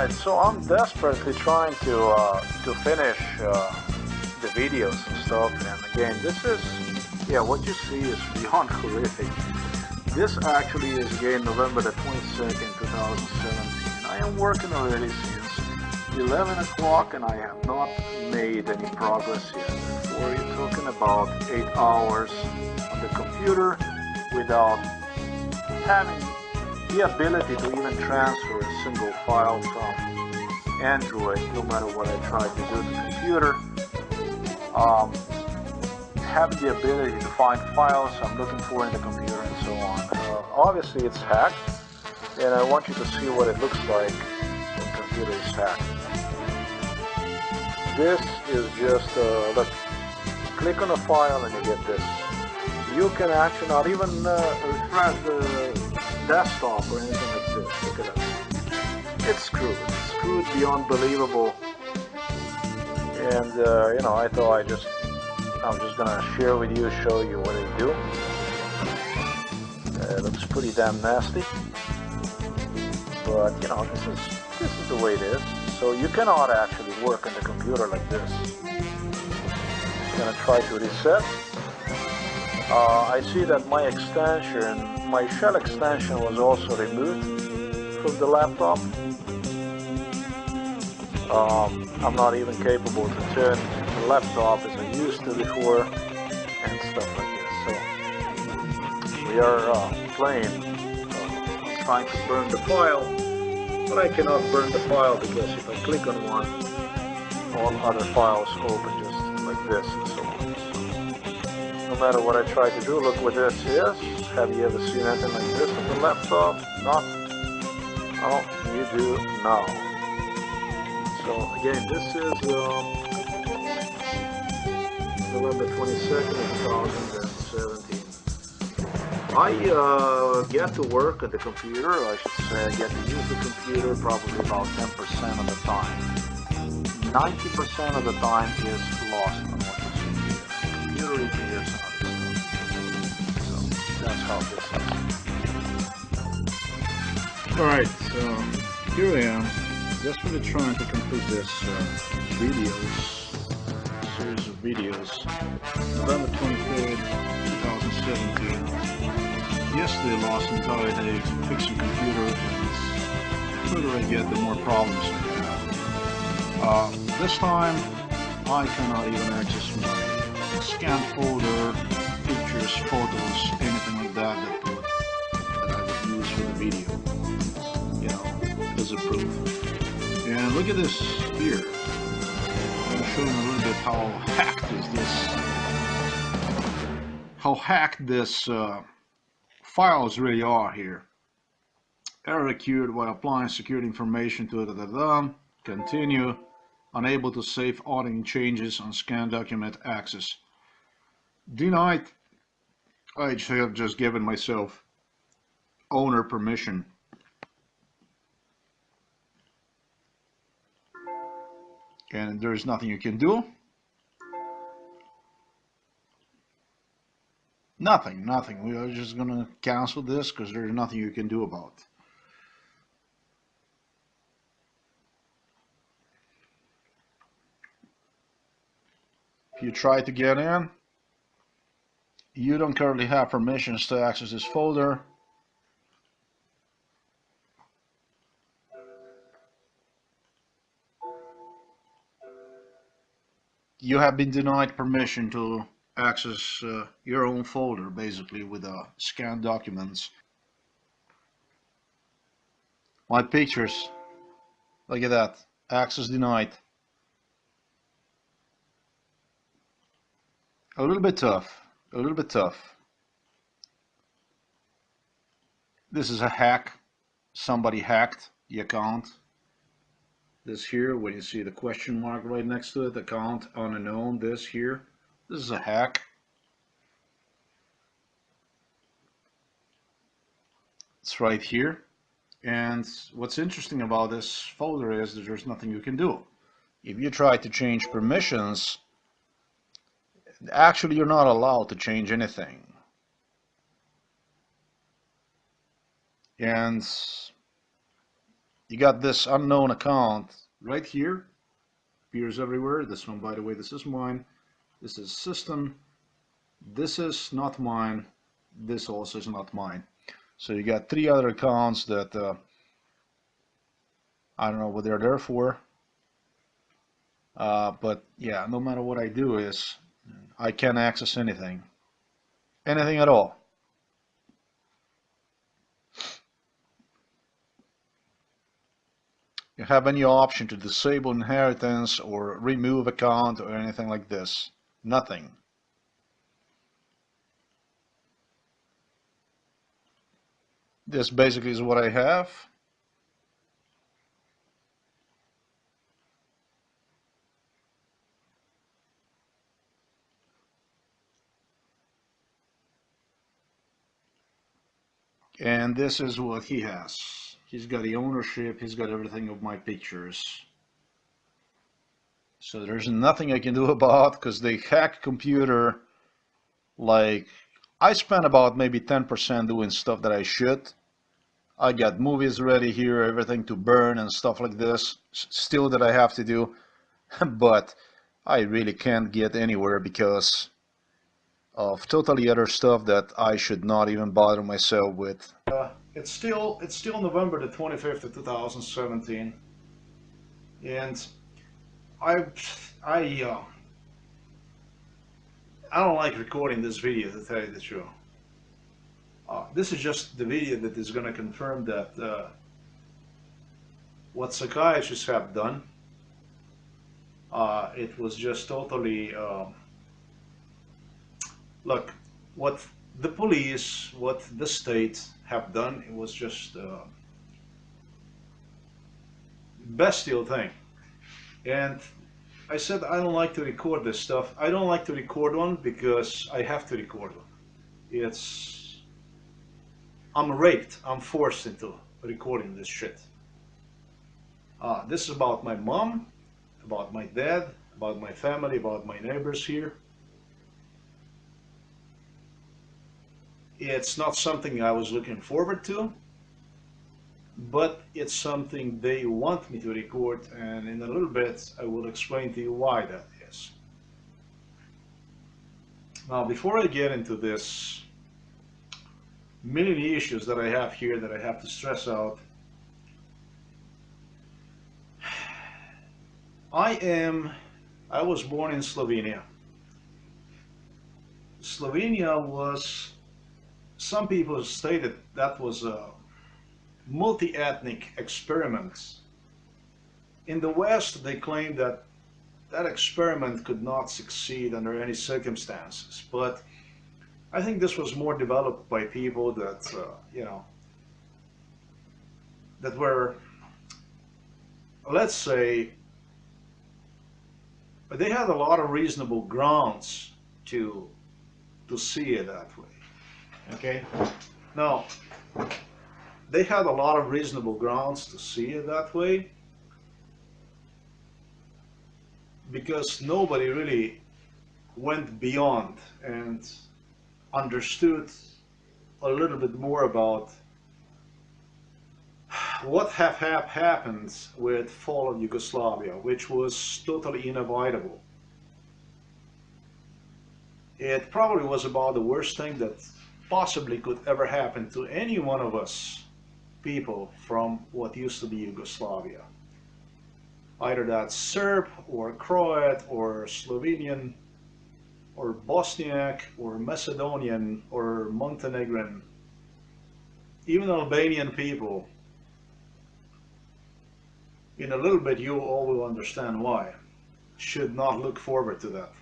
Alright, so I'm desperately trying to finish the videos and stuff, and again, this is, yeah, what you see is beyond horrific. This actually is again November the 22nd, 2017. I am working already since 11 o'clock and I have not made any progress yet. Therefore, you're talking about 8 hours on the computer without having the ability to even transfer a single file from Android, no matter what I try to do to the computer. Having the ability to find files I'm looking for in the computer and so on. Obviously it's hacked, and I want you to see what it looks like when the computer is hacked. This is just, look, click on a file and you get this. You can actually not even refresh the desktop or anything like this. Look at that. It's screwed. It's screwed beyond believable. And, you know, I thought I'm just gonna share with you, show you what I do. It looks pretty damn nasty. But, you know, this is the way it is. So you cannot actually work on the computer like this. I'm gonna try to reset. I see that my extension, my shell extension was also removed from the laptop. I'm not even capable to turn the laptop as I used to before and stuff like this. So we are playing. I'm trying to burn the file, but I cannot burn the file because if I click on one, all other files open just like this and so on. No matter what I try to do, look what this is. Have you ever seen anything like this on the laptop? Not? Oh, you do now. So again, this is November 22nd, 2017. I get to work at the computer, I should say I get to use the computer probably about 10% of the time. 90% of the time is lost on what you see here. The computer engineers and other stuff. So that's how this is. Alright, so here I am. Just really trying to complete this series of videos. November 23rd, 2017. Yesterday I lost an entire day fixing computer, and the further I get, the more problems I have. This time I cannot even access my scanned folder, pictures, photos, anything like that that I would use for the video, you know, as a proof. And look at this here. I'm showing a little bit how hacked this files really are here. Error occurred while applying security information to continue. Unable to save auditing changes on scan document access. Denied. I have just given myself owner permission. And there's nothing you can do. Nothing. We are just gonna cancel this because there's nothing you can do about it. If you try to get in, you don't currently have permissions to access this folder. You have been denied permission to access your own folder, basically, with scanned documents. My pictures, look at that, access denied. A little bit tough. This is a hack. Somebody hacked the account. This here, when you see the question mark right next to it, account unknown, this here, this is a hack. It's right here. And what's interesting about this folder is that there's nothing you can do. If you try to change permissions, actually you're not allowed to change anything. And you got this unknown account right here, appears everywhere. This one, by the way, this is mine. This is system. This is not mine. This also is not mine. So you got three other accounts that I don't know what they're there for. But yeah, no matter what I do is I can't access anything. Anything at all. You have any option to disable inheritance or remove account or anything like this. Nothing. This basically is what I have. And this is what he has. He's got the ownership, he's got everything of my pictures. So there's nothing I can do about, because they hack computer. Like, I spent about maybe 10% doing stuff that I should. I got movies ready here, everything to burn and stuff like this, still that I have to do. But I really can't get anywhere because of totally other stuff that I should not even bother myself with. It's still November the 25th of 2017, and I don't like recording this video, to tell you the truth. This is just the video that is going to confirm that what psychiatrists have done, it was just totally, look, what the police, what the state have done, it was just bestial thing. And I said I don't like to record this stuff. I don't like to record one because I have to record one. I'm raped, I'm forced into recording this shit. This is about my mom, about my dad, about my family, about my neighbors here. It's not something I was looking forward to, but it's something they want me to record, and in a little bit I will explain to you why that is. Now, before I get into this many issues that I have here that I have to stress out, I was born in Slovenia. Slovenia was, some people stated that was a multi-ethnic experiment. In the West, they claimed that that experiment could not succeed under any circumstances, but I think this was more developed by people that, you know, that were, let's say, they had a lot of reasonable grounds to see it that way. Okay? Now, they had a lot of reasonable grounds to see it that way because nobody really went beyond and understood a little bit more about what have happened with fall of Yugoslavia, which was totally unavoidable. It probably was about the worst thing that possibly could ever happen to any one of us people from what used to be Yugoslavia. Either that's Serb or Croat or Slovenian or Bosniak or Macedonian or Montenegrin, even Albanian people. In a little bit you all will understand why. Should not look forward to that.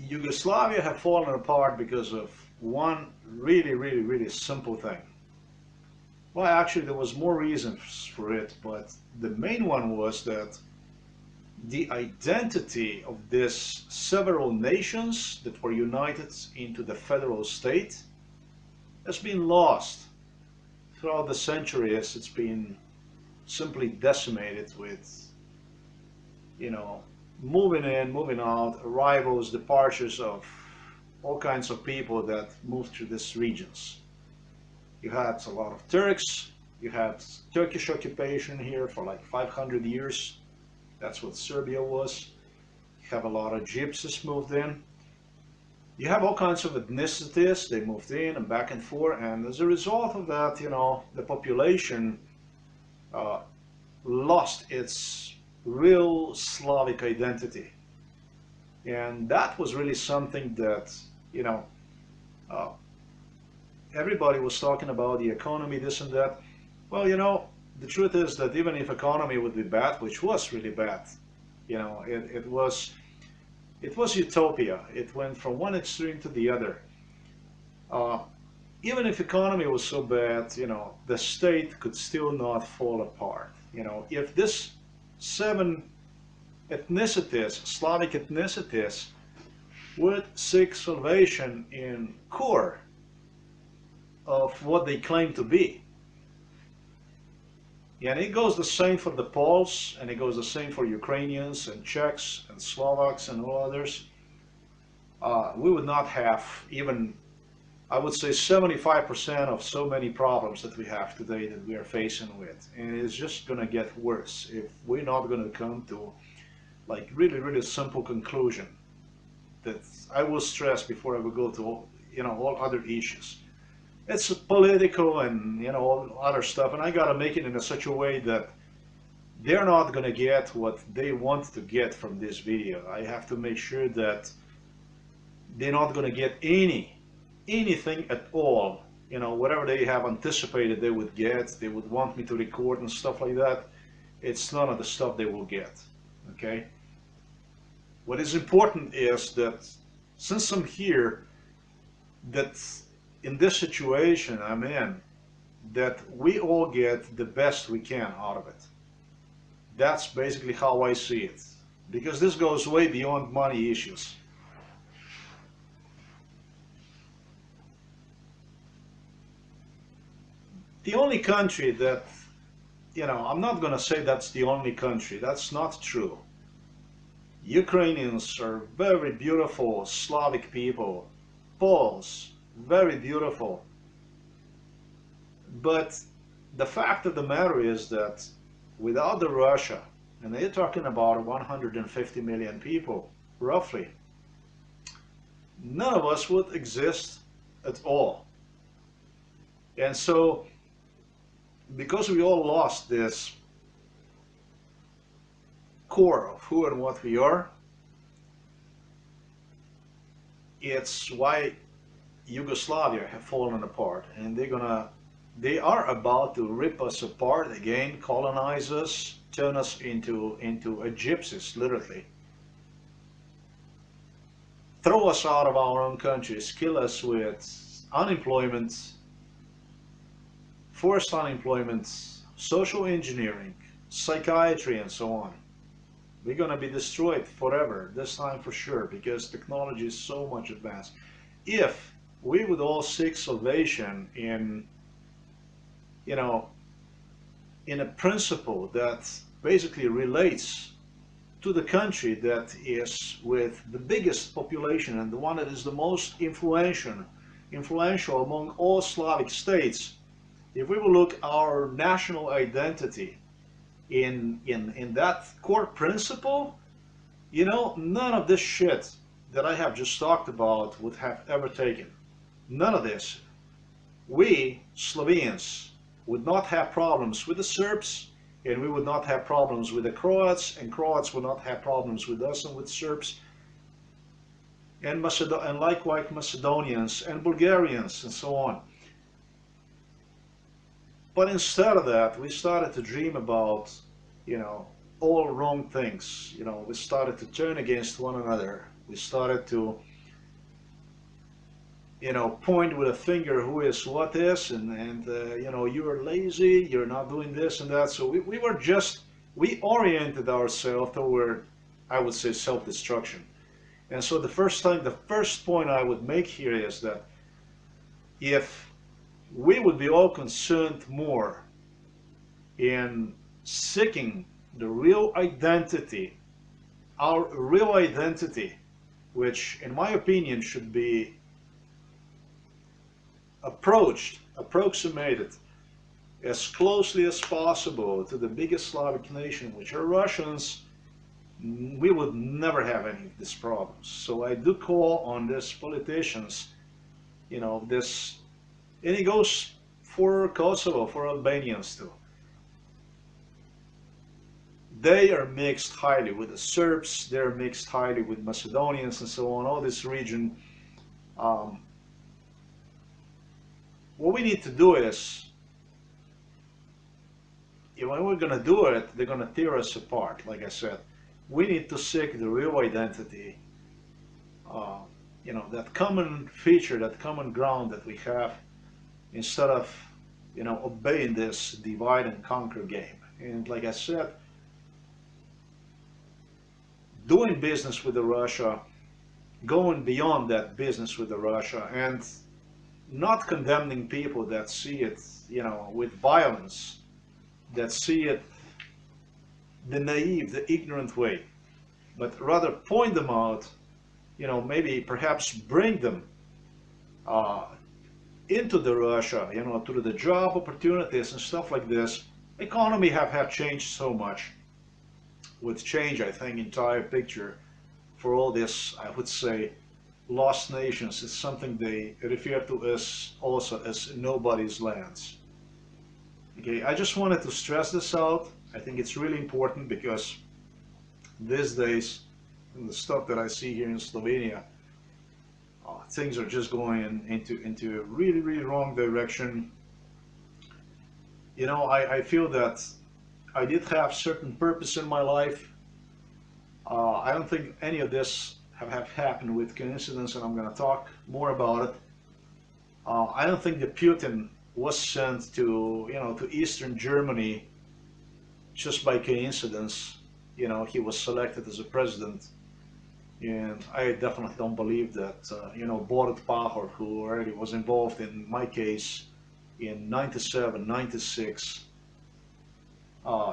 Yugoslavia had fallen apart because of one really simple thing. Well, actually there was more reasons for it, but the main one was that the identity of these several nations that were united into the federal state has been lost throughout the centuries. It's been simply decimated with, you know, moving in, moving out, arrivals, departures of all kinds of people that moved through these regions. You had a lot of Turks. You had Turkish occupation here for like 500 years. That's what Serbia was. You have a lot of gypsies moved in. You have all kinds of ethnicities. They moved in and back and forth. And as a result of that, you know, the population uh, lost its real Slavic identity. And that was really something that, you know, uh, everybody was talking about the economy, this and that. Well, you know, the truth is that even if economy would be bad, which was really bad, you know, it was utopia. It went from one extreme to the other. Uh, Even if economy was so bad, you know, the state could still not fall apart. You know, if this 7 ethnicities, Slavic ethnicities, would seek salvation in core of what they claim to be. And it goes the same for the Poles, and it goes the same for Ukrainians and Czechs and Slovaks and all others. We would not have even, I would say, 75% of so many problems that we have today that we are facing with. And it's just going to get worse if we're not going to come to like really, really simple conclusion that I will stress before I will go to, you know, all other issues. It's political and, you know, all other stuff, and I gotta make it in such a way that they're not gonna get what they want to get from this video. I have to make sure that they're not gonna get anything at all. You know, whatever they have anticipated they would get, they would want me to record and stuff like that. It's none of the stuff they will get. Okay. What is important is that since I'm here, that in this situation I'm in, that we all get the best we can out of it. That's basically how I see it, because this goes way beyond money issues. The only country that, you know, I'm not going to say that's the only country. That's not true. Ukrainians are very beautiful Slavic people. Poles, very beautiful. But the fact of the matter is that without the Russia, and they're talking about 150 million people, roughly, none of us would exist at all. And so, because we all lost this core of who and what we are, it's why Yugoslavia have fallen apart, and they are about to rip us apart again, colonize us, turn us into a gypsies, literally. Throw us out of our own countries, kill us with unemployment, forced unemployment, social engineering, psychiatry, and so on. We're going to be destroyed forever, this time for sure, because technology is so much advanced. If we would all seek salvation in, you know, in a principle that basically relates to the country that is with the biggest population and the one that is the most influential among all Slavic states, if we will look our national identity in that core principle, you know, none of this shit that I have just talked about would have ever taken. None of this. We, Slovenes, would not have problems with the Serbs, and we would not have problems with the Croats, and Croats would not have problems with us and with Serbs, and likewise Macedonians and Bulgarians and so on. But instead of that, we started to dream about, you know, all wrong things. You know, we started to turn against one another. We started to, you know, point with a finger who is what is, and you know, you are lazy, you're not doing this and that. So we oriented ourselves toward, I would say, self-destruction. And so the first point I would make here is that if we would be all concerned more in seeking the real identity, our real identity, which in my opinion should be approached approximated as closely as possible to the biggest Slavic nation, which are Russians, we would never have any of these problems. So I do call on these politicians, you know, this, and it goes for Kosovo, for Albanians too. They are mixed highly with the Serbs, they're mixed highly with Macedonians and so on, all this region. What we need to do is, when we're going to do it, they're going to tear us apart, like I said. We need to seek the real identity, you know, that common feature, that common ground that we have, instead of, you know, obeying this divide and conquer game. And like I said, doing business with Russia, going beyond that business with Russia, and not condemning people that see it, you know, with violence, that see it the naive, the ignorant way, but rather point them out, you know, maybe perhaps bring them into the Russia, you know, to the job opportunities and stuff like this. Economy have changed so much. With change, I think, entire picture for all this, I would say, lost nations is something they refer to as also as nobody's lands. Okay, I just wanted to stress this out. I think it's really important because these days, in the stuff that I see here in Slovenia, things are just going into a really, really wrong direction. You know, I feel that I did have certain purpose in my life. I don't think any of this have happened with coincidence, and I'm going to talk more about it. I don't think that Putin was sent to, you know, to Eastern Germany just by coincidence. You know, he was selected as a president, and I definitely don't believe that, you know, Borut Pahor, who already was involved in my case in 97, 96,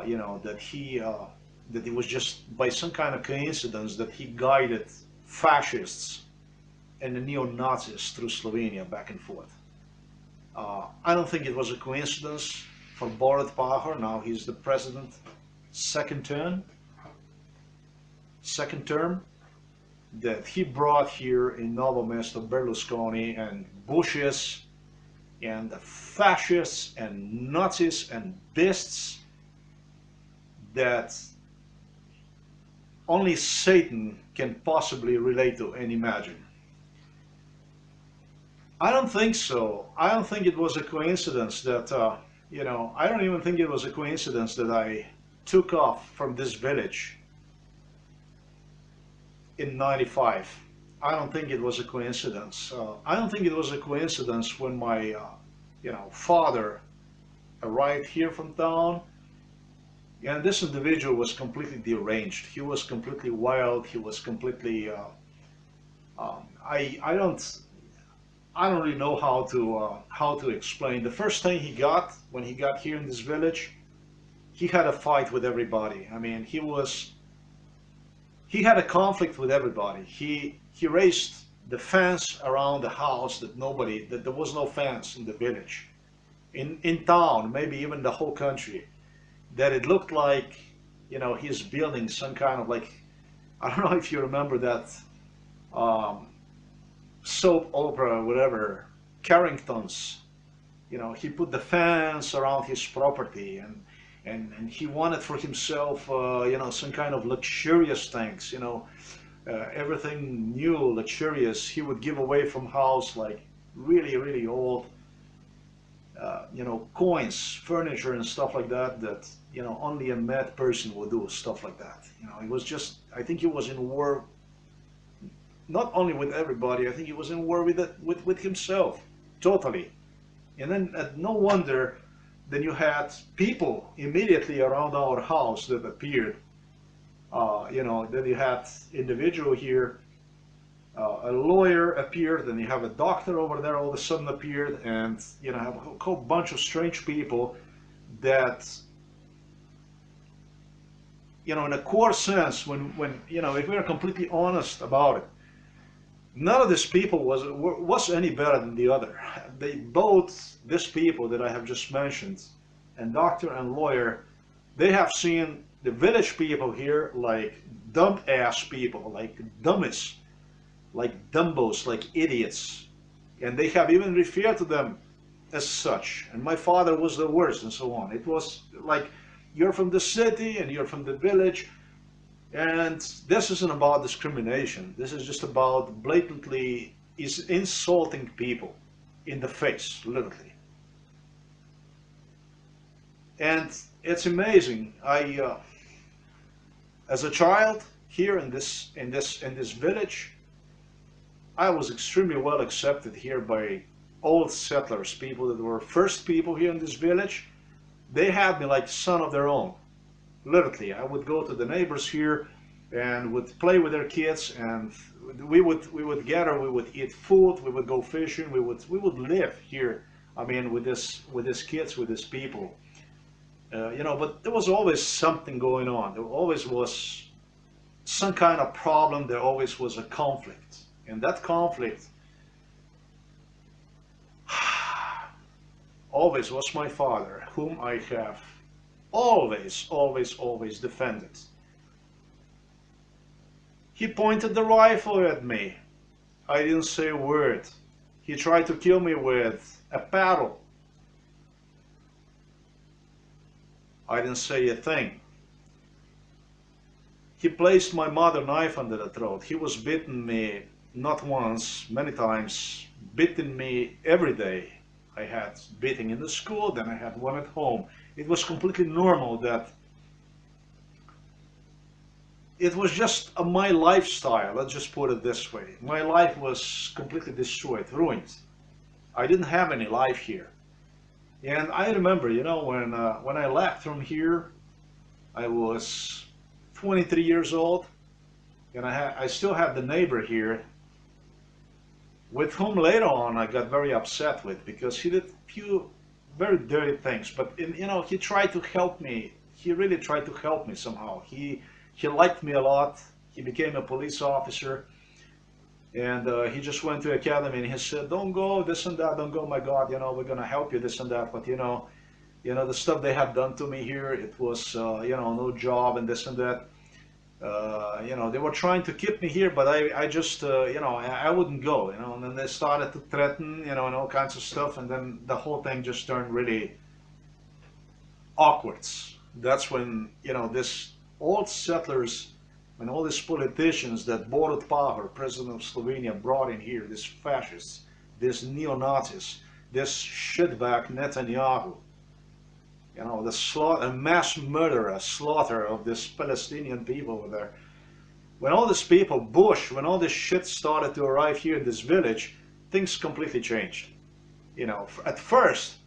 you know, that it was just by some kind of coincidence that he guided fascists and the neo-Nazis through Slovenia back and forth. I don't think it was a coincidence for Borut Pahor. Now he's the president, second term, that he brought here in Novo Mesto Berlusconi and Bushes and the fascists and Nazis and beasts that only Satan can possibly relate to and imagine. I don't think so. I don't think it was a coincidence that, you know, I don't even think it was a coincidence that I took off from this village in 95. I don't think it was a coincidence. I don't think it was a coincidence when my, you know, father arrived here from town. And this individual was completely deranged. He was completely wild. He was completely. I don't really know how to explain. The first thing he got when he got here in this village, he had a fight with everybody. I mean, he had a conflict with everybody. He raised the fence around the house that there was no fence in the village, in town, maybe even the whole country. That it looked like, you know, he's building some kind of, like, I don't know if you remember that soap opera or whatever, Carrington's. You know, he put the fence around his property, and he wanted for himself, you know, some kind of luxurious things, you know, everything new, luxurious. He would give away from house, like really, really old, you know, coins, furniture and stuff like that, that, you know, only a mad person would do stuff like that. You know, it was just, I think he was in war, not only with everybody, I think he was in war with himself, totally. And then no wonder, then you had people immediately around our house that appeared. You know, then you had individual here, a lawyer appeared, and you have a doctor over there all of a sudden appeared, and, you know, have a whole bunch of strange people that, you know, in a core sense, when you know, if we're completely honest about it, None of these people was any better than the other. They both, these people that I have just mentioned, and doctor and lawyer, they have seen the village people here like dumb ass people, like dummies, like dumbos, like idiots. And they have even referred to them as such. And my father was the worst and so on. It was like, you're from the city and you're from the village. And this isn't about discrimination. This is just about blatantly insulting people in the face, literally. And it's amazing. As a child here in this village, I was extremely well accepted here by old settlers, people that were first people here in this village. They had me like son of their own. Literally, I would go to the neighbors here and would play with their kids, and we would gather, we would eat food, we would go fishing, we would live here. I mean, with these kids, with these people, you know. But there was always something going on. There always was some kind of problem. There always was a conflict, and that conflict always was my father, whom I have always defended. He pointed the rifle at me. I didn't say a word. He tried to kill me with a paddle. I didn't say a thing. He placed my mother knife under the throat. He was beating me not once, many times, beating me every day. I had beating in the school, then I had one at home. It was completely normal that it was just my lifestyle, let's just put it this way. My life was completely destroyed, ruined. I didn't have any life here. And I remember, you know, when I left from here, I was 23 years old, and I still had the neighbor here, with whom later on I got very upset with, because he did a few very dirty things. But you know, he tried to help me. He really tried to help me somehow. He liked me a lot. He became a police officer, and he just went to academy and he said, "Don't go, this and that. Don't go. My God, you know, we're gonna help you, this and that. But you know, the stuff they have done to me here, it was, you know, no job and this and that. You know, they were trying to keep me here, but I just, you know, I wouldn't go, you know." And then they started to threaten, you know, and all kinds of stuff, and then the whole thing just turned really awkward. That's when, you know, this old settlers and all these politicians that Borut Pahor, president of Slovenia, brought in here, these fascists, these neo-Nazis, this shitbag Netanyahu, you know, the mass murderer, slaughter of this Palestinian people over there. When all these people, when all this shit started to arrive here in this village, things completely changed. You know, at first,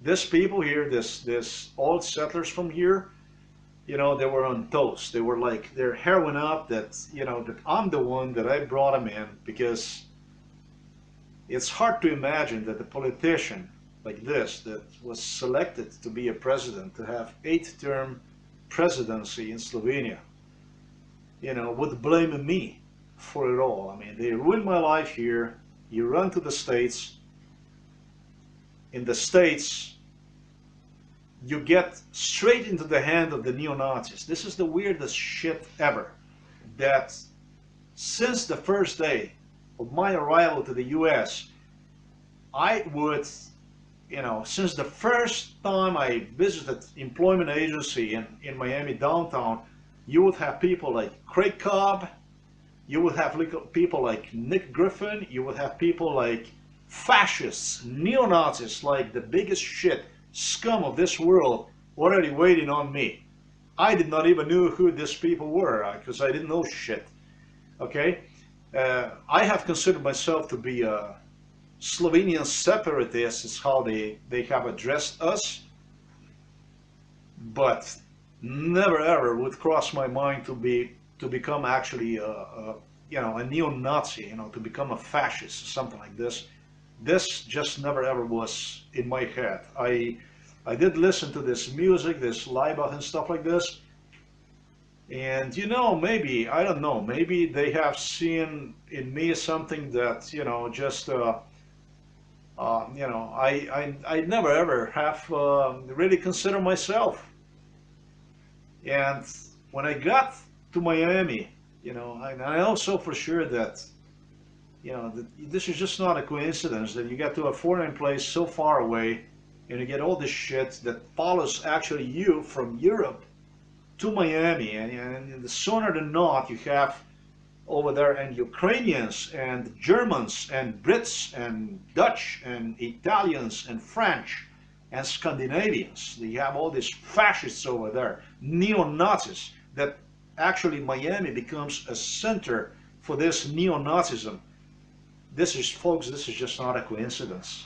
these people here, this old settlers from here, you know, they were on toast. They were like, they're harrowing up that, you know, that I'm the one, that I brought them in, because it's hard to imagine that a politician like this, that was selected to be a president, to have 8-term presidency in Slovenia, you know, would blame me for it all. I mean, they ruined my life here. You run to the States. In the States, you get straight into the hand of the neo-Nazis. This is the weirdest shit ever. That since the first day of my arrival to the US, I would, you know, since the first time I visited employment agency in Miami downtown, you would have people like Craig Cobb, you would have people like Nick Griffin, you would have people like fascists, neo-Nazis, like the biggest shit, scum of this world, already waiting on me. I did not even know who these people were, because I didn't know shit. Okay? I have considered myself to be a Slovenian separatist, is how they have addressed us, but never ever would cross my mind to become actually you know, a neo-Nazi, you know, to become a fascist or something like this. This just never ever was in my head. I did listen to this music, this Laibach and stuff like this, And you know, maybe, I don't know, maybe they have seen in me something that, you know, just, you know, I never ever have really considered myself. And when I got to Miami, you know, I also for sure that, you know, that this is just not a coincidence that you get to a foreign place so far away and you get all this shit that follows actually you from Europe to Miami. And the sooner than not, you have over there and Ukrainians and Germans and Brits and Dutch and Italians and French and Scandinavians. You have all these fascists over there, neo-Nazis, that actually Miami becomes a center for this neo-Nazism. This is, folks, this is just not a coincidence.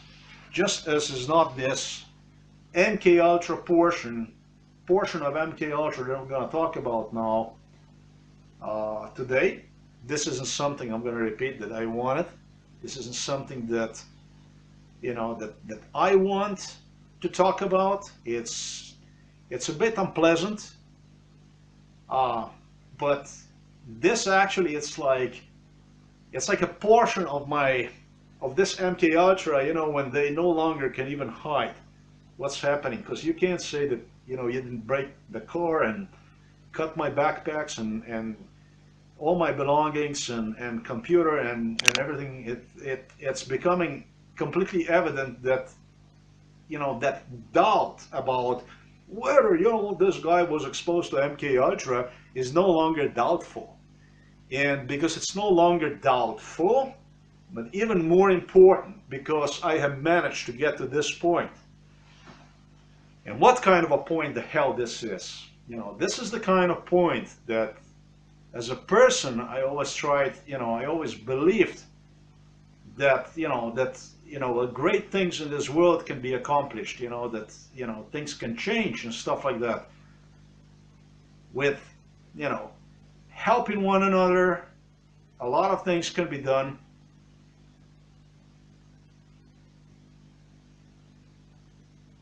Just as is not this MK Ultra portion of MK Ultra that I'm going to talk about now today. This isn't something, I'm going to repeat, that I wanted. This isn't something that, you know, that I want to talk about. It's a bit unpleasant, but this actually, it's like a portion of this MK Ultra, you know, when they no longer can even hide what's happening, because you can't say that, you know, you didn't break the car and cut my backpacks and all my belongings and computer and everything. It's becoming completely evident that, you know, that doubt about whether, you know, this guy was exposed to MK Ultra is no longer doubtful. And because it's no longer doubtful, but even more important, because I have managed to get to this point. And what kind of a point the hell this is? You know, this is the kind of point that, as a person, I always tried, you know, I always believed that, you know, great things in this world can be accomplished, you know, that, you know, things can change and stuff like that with, you know, helping one another. A lot of things can be done.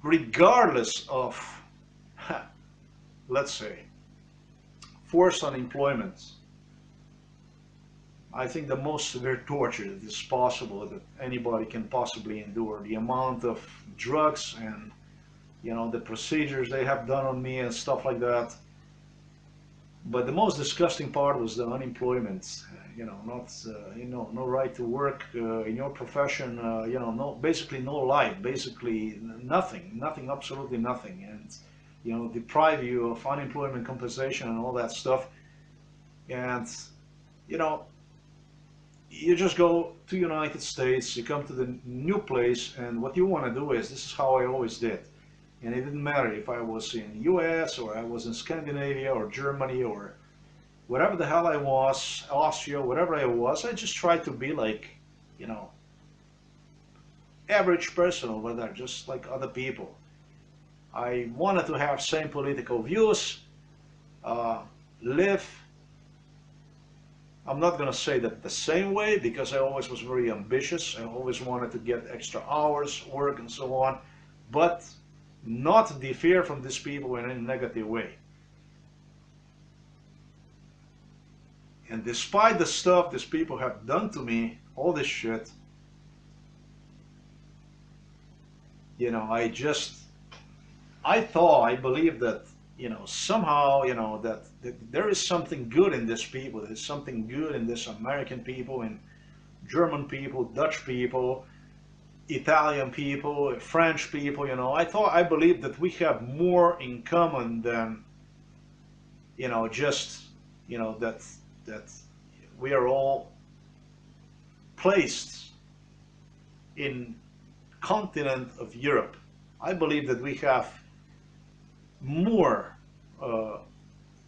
Regardless of, let's say, forced unemployment. I think the most severe torture that is possible that anybody can possibly endure. The amount of drugs and, you know, the procedures they have done on me and stuff like that. But the most disgusting part was the unemployment. You know, not, you know, no right to work in your profession. You know, no, basically no life. Basically nothing, absolutely nothing. And, you know, deprive you of unemployment compensation and all that stuff. And, you know, you just go to United States, you come to the new place, and what you want to do is, this is how I always did. And it didn't matter if I was in US or I was in Scandinavia or Germany or whatever the hell I was, Austria, whatever I was, I just tried to be like, you know, average person over there, just like other people. I wanted to have same political views, live, I'm not going to say that the same way, because I always was very ambitious. I always wanted to get extra hours, work, and so on, but not differ from these people in any negative way. And despite the stuff these people have done to me, all this shit, you know, I believed that, you know, somehow, you know, that there is something good in this people. There's something good in this American people, in German people, Dutch people, Italian people, French people, you know. I believed that we have more in common than, you know, just, you know, that we are all placed in continent of Europe. I believe that we have more,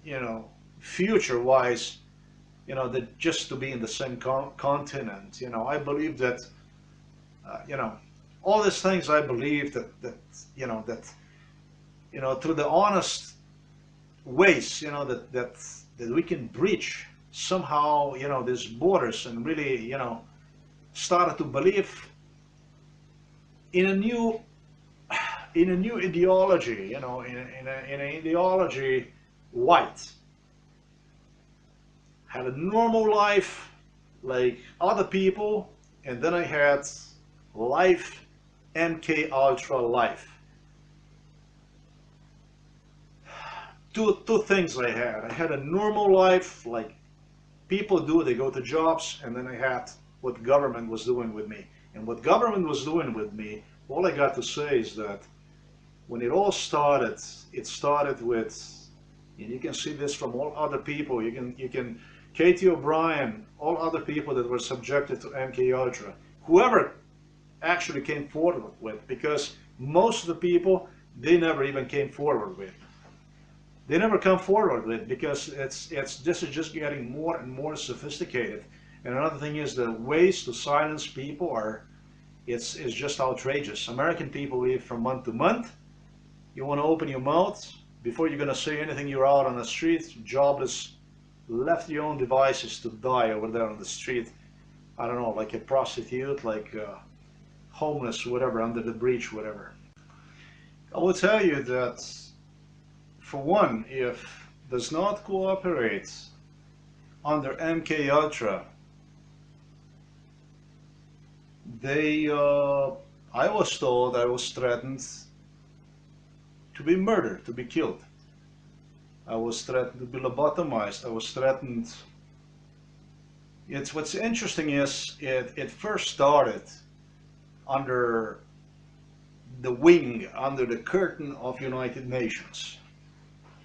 you know, future-wise, you know, that just to be in the same continent. You know, I believe that, you know, all these things. I believe that you know, through the honest ways, you know, that we can breach somehow, you know, these borders and really, you know, started to believe in a new ideology, you know, in an ideology white, had a normal life like other people, and then I had life, MK Ultra life. Two things I had. I had a normal life like people do, they go to jobs, and then I had what government was doing with me. And what government was doing with me, all I got to say is that when it all started, it started with, and you can see this from all other people, you can Katie O'Brien, all other people that were subjected to MK Ultra, whoever actually came forward with, because most of the people, they never even came forward with. They never come forward with it because this is just getting more and more sophisticated. And another thing is the ways to silence people are, it's just outrageous. American people live from month to month. You want to open your mouth, before you're going to say anything, you're out on the street, jobless, left your own devices to die over there on the street. I don't know, like a prostitute, like homeless, whatever, under the bridge, whatever. I will tell you that, for one, if does not cooperate under MK Ultra, I was told, I was threatened to be murdered, to be killed. I was threatened to be lobotomized. I was threatened. What's interesting is it first started under the wing, under the curtain of United Nations.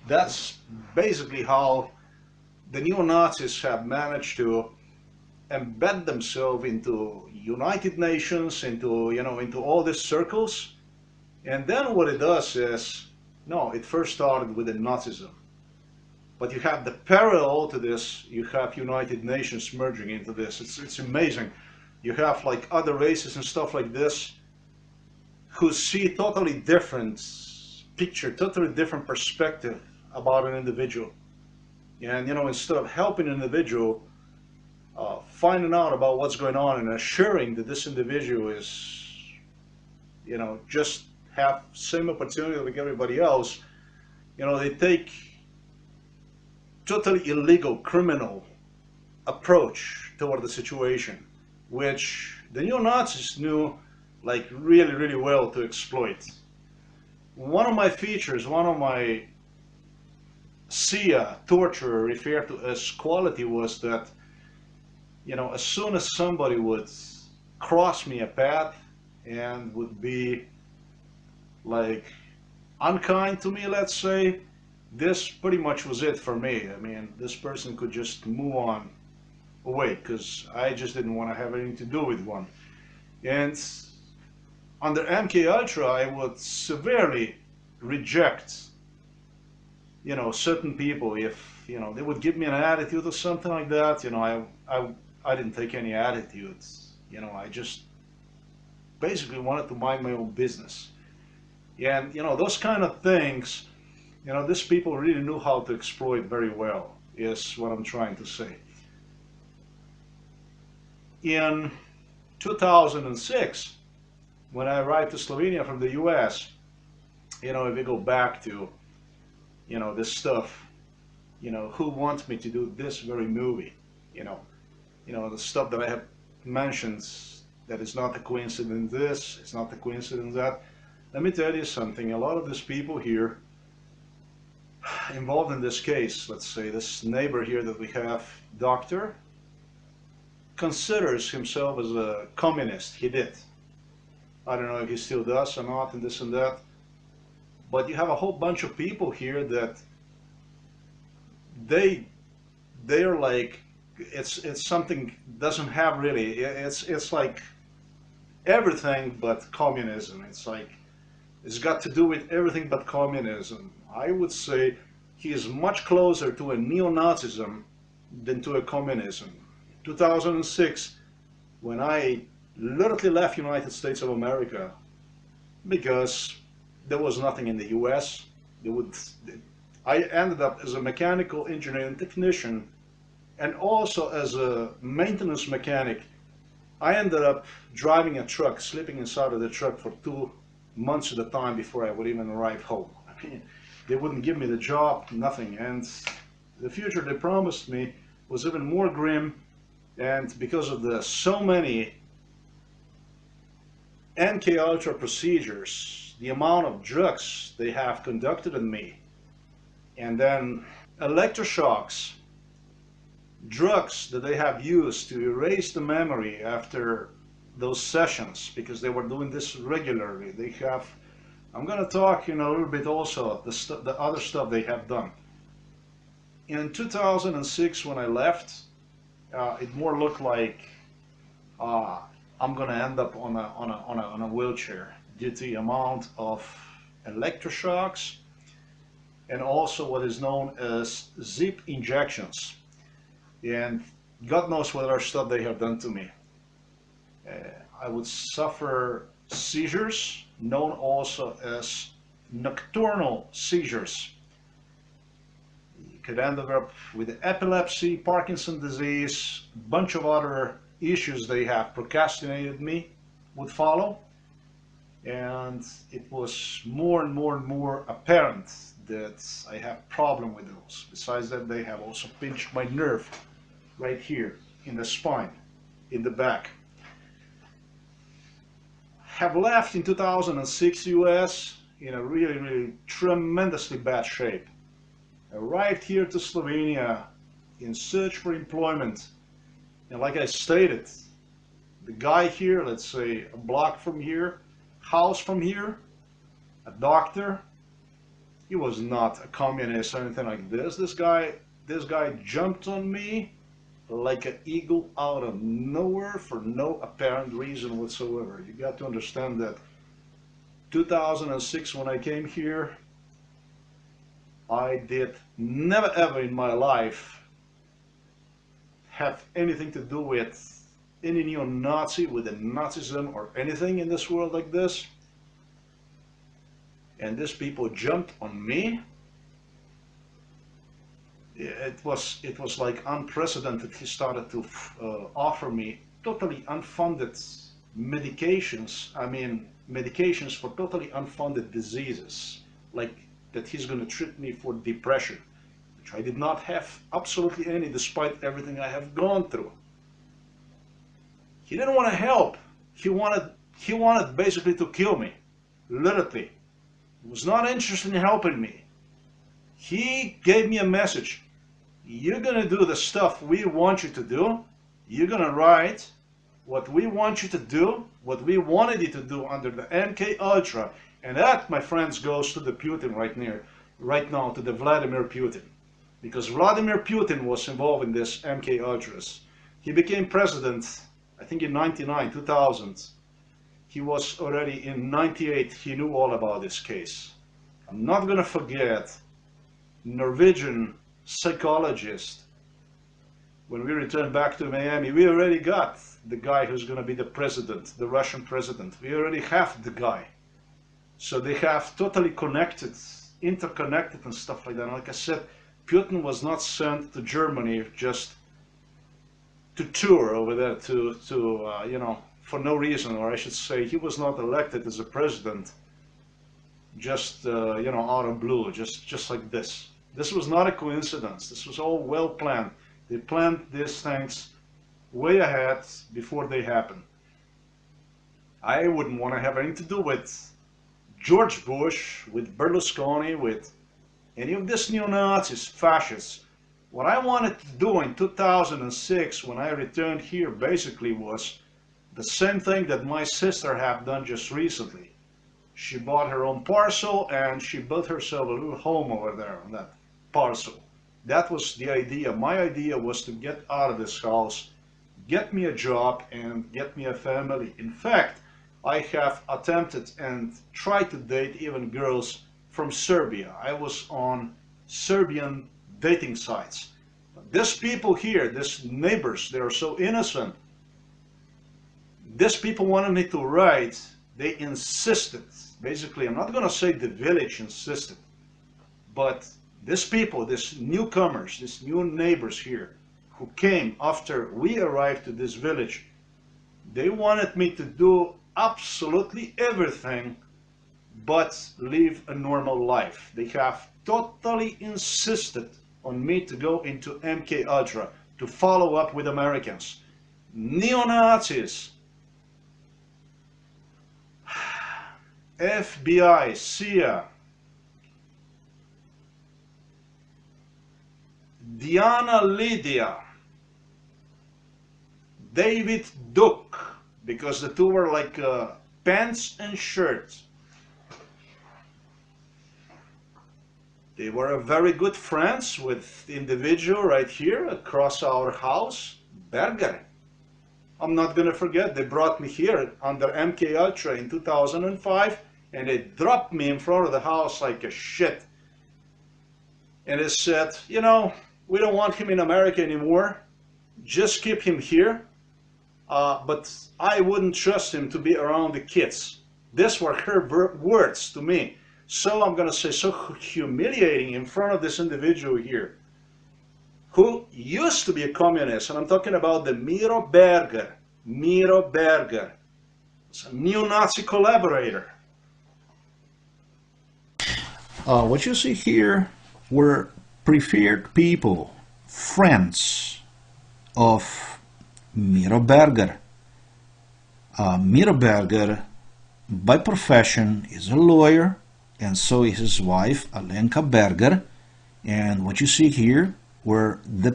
That's basically how the neo-Nazis have managed to embed themselves into United Nations, into all these circles. And then what it does is, no, it first started with the Nazism. But you have the parallel to this, you have United Nations merging into this. It's amazing. You have like other races and stuff like this who see totally different picture, totally different perspective about an individual. And instead of helping an individual, finding out about what's going on and assuring that this individual is, just have same opportunity like everybody else, they take totally illegal, criminal approach toward the situation, which the neo-Nazis knew like really, really well to exploit. One of my features, one of my SIA torture referred to as quality was that, as soon as somebody would cross me a path and would be like unkind to me, let's say, this pretty much was it for me. I mean, this person could just move on away because I just didn't want to have anything to do with one. And under MK Ultra, I would severely reject, certain people if, they would give me an attitude or something like that. I didn't take any attitudes. I just basically wanted to mind my own business. And, those kind of things, these people really knew how to exploit very well, is what I'm trying to say. In 2006, when I arrived to Slovenia from the US, if we go back to, this stuff, who wants me to do this very movie, the stuff that I have mentioned, that is not a coincidence this, it's not a coincidence that. Let me tell you something, a lot of these people here involved in this case, let's say this neighbor here that we have, doctor, considers himself as a communist. He did. I don't know if he still does or not, and this and that. But you have a whole bunch of people here that they're like, it's something doesn't have really, it's like everything but communism. It's like, it's got to do with everything but communism. I would say he is much closer to a neo-Nazism than to a communism. 2006, when I literally left United States of America, because there was nothing in the US, I ended up as a mechanical engineering technician and also as a maintenance mechanic. I ended up driving a truck, sleeping inside of the truck for 2 months at a time before I would even arrive home. I mean, they wouldn't give me the job, nothing. And the future they promised me was even more grim, and because of the so many MK Ultra procedures, the amount of drugs they have conducted on me, and then electroshocks, drugs that they have used to erase the memory after those sessions, because they were doing this regularly. They have, I'm going to talk in a little bit also the other stuff they have done. In 2006 when I left, it more looked like I'm going to end up on a wheelchair due to the amount of electroshocks and also what is known as zip injections. And God knows what other stuff they have done to me. I would suffer seizures, known also as nocturnal seizures. You could end up with epilepsy, Parkinson's disease, a bunch of other issues they have procrastinated me would follow. And it was more and more and more apparent that I have problem with those. Besides that, they have also pinched my nerve right here in the spine, in the back. Have left in 2006 US in a really tremendously bad shape. Arrived here to Slovenia in search for employment, and like I stated, the guy here, let's say a block from here, house from here, a doctor, he was not a communist or anything like this. This guy jumped on me like an eagle out of nowhere for no apparent reason whatsoever. You got to understand that 2006 when I came here, I did never ever in my life have anything to do with any neo-Nazi, with the Nazism or anything in this world like this. And these people jumped on me. It was like unprecedented. He started to offer me totally unfunded medications. I mean, medications for totally unfunded diseases, like that he's going to treat me for depression, which I did not have absolutely any, despite everything I have gone through. He didn't want to help. He wanted basically to kill me, literally. He was not interested in helping me. He gave me a message. You're going to do the stuff we want you to do. You're going to write what we want you to do, what we wanted you to do under the MK Ultra. And that, my friends, goes to the Putin right now, to the Vladimir Putin. Because Vladimir Putin was involved in this MK Ultras. He became president, I think in 99, 2000. He was already in 98, he knew all about this case. I'm not going to forget Norwegian psychologist. When we returned back to Miami, we already got the guy who's going to be the president, the Russian president. We already have the guy. So they have totally connected, interconnected and stuff like that. And like I said, Putin was not sent to Germany just to tour over there you know, for no reason, or I should say, he was not elected as a president just you know, out of blue, just like this. This was not a coincidence. This was all well planned. They planned these things way ahead before they happen. I wouldn't want to have anything to do with George Bush, with Berlusconi, with any of these neo-Nazis, fascists. What I wanted to do in 2006 when I returned here basically was the same thing that my sister have done just recently. She bought her own parcel and she built herself a little home over there on that parcel. That was the idea. My idea was to get out of this house, get me a job and get me a family. In fact, I have attempted and tried to date even girls from Serbia. I was on Serbian dating sites. But these people here, these neighbors, they are so innocent. These people wanted me to write. They insisted. Basically, I'm not going to say the village insisted, but these people, these newcomers, these new neighbors here who came after we arrived to this village, they wanted me to do absolutely everything but live a normal life. They have totally insisted on me to go into MK Ultra, to follow up with Americans. Neo-Nazis, FBI, CIA, Diana Lydia, David Duke, because the two were like pants and shirts. They were very good friends with the individual right here across our house, Berger. I'm not going to forget, they brought me here under MK Ultra in 2005 and they dropped me in front of the house like a shit. And they said, you know, we don't want him in America anymore. Just keep him here. But I wouldn't trust him to be around the kids. These were her words to me. So I'm going to say, so humiliating in front of this individual here, who used to be a communist, and I'm talking about the Mira Burger. Mira Burger. It's a neo-Nazi collaborator. What you see here were preferred people, friends of Mira Burger. Mira Burger, by profession, is a lawyer, and so is his wife, Alenka Berger. And what you see here were the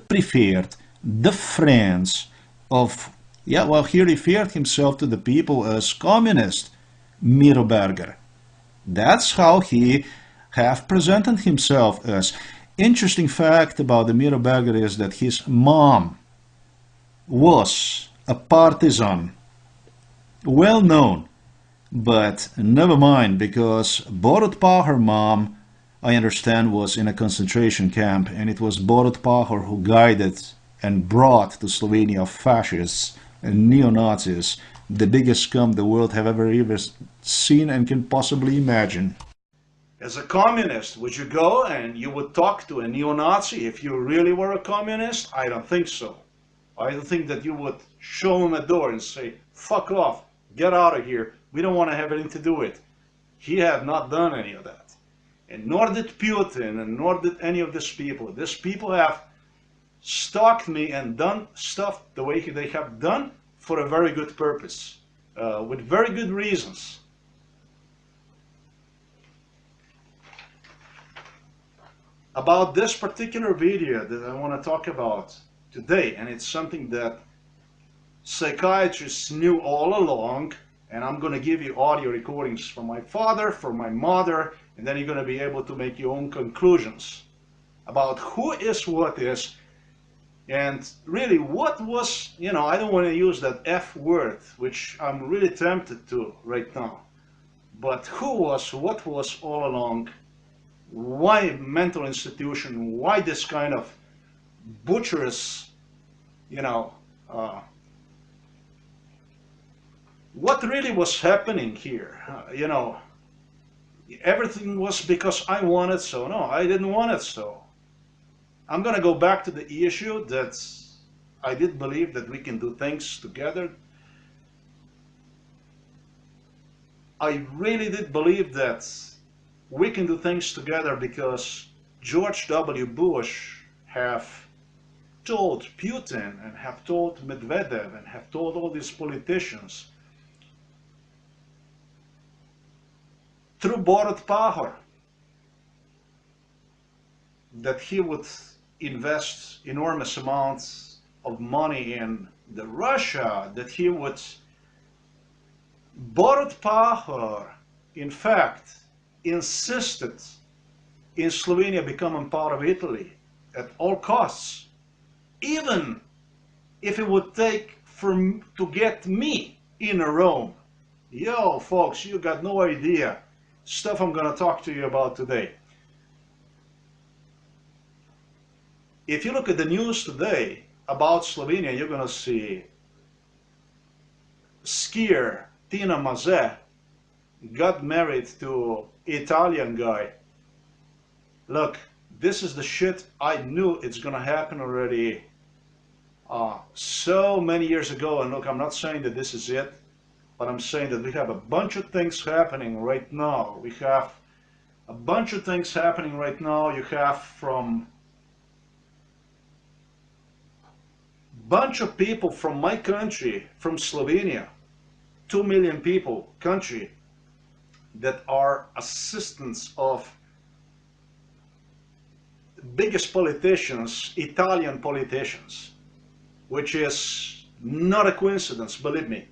preferred, the friends of, yeah, well, he referred himself to the people as communist Mira Burger. That's how he have presented himself as. Interesting fact about the Mira Burger is that his mom was a partisan, well known, but never mind, because Borut Pahor mom, I understand, was in a concentration camp, and it was Borut Pahor who guided and brought to Slovenia fascists and neo-Nazis, the biggest scum the world have ever seen and can possibly imagine. As a communist, would you go and you would talk to a neo-Nazi if you really were a communist? I don't think so. I don't think that you would show him a door and say, fuck off, get out of here, we don't want to have anything to do with it. He had not done any of that. And nor did Putin, and nor did any of these people. These people have stalked me and done stuff the way they have done for a very good purpose, with very good reasons. About this particular video that I want to talk about today, and it's something that psychiatrists knew all along, and I'm going to give you audio recordings from my father, from my mother, and then you're going to be able to make your own conclusions about who is what is, and really what was, you know, I don't want to use that F word, which I'm really tempted to right now, but who was, what was all along, why mental institution, why this kind of butcherous, you know, what really was happening here, you know, everything was because I wanted so. No, I didn't want it so. I'm going to go back to the issue that I did believe that we can do things together. I really did believe that we can do things together because George W. Bush have told Putin and have told Medvedev and have told all these politicians through Borut Pahor that he would invest enormous amounts of money in the Russia, that he would, Borut Pahor, in fact, insisted in Slovenia becoming part of Italy at all costs, even if it would take to get me in Rome. Yo, folks, you got no idea stuff I'm going to talk to you about today. If you look at the news today about Slovenia, you're going to see skier Tina Maze got married to Italian guy. Look, this is the shit I knew it's going to happen already so many years ago. And look, I'm not saying that this is it, but I'm saying that we have a bunch of things happening right now. We have a bunch of things happening right now. You have from bunch of people from my country, from Slovenia, 2 million people country, that are assistants of biggest politicians, Italian politicians, which is not a coincidence, believe me.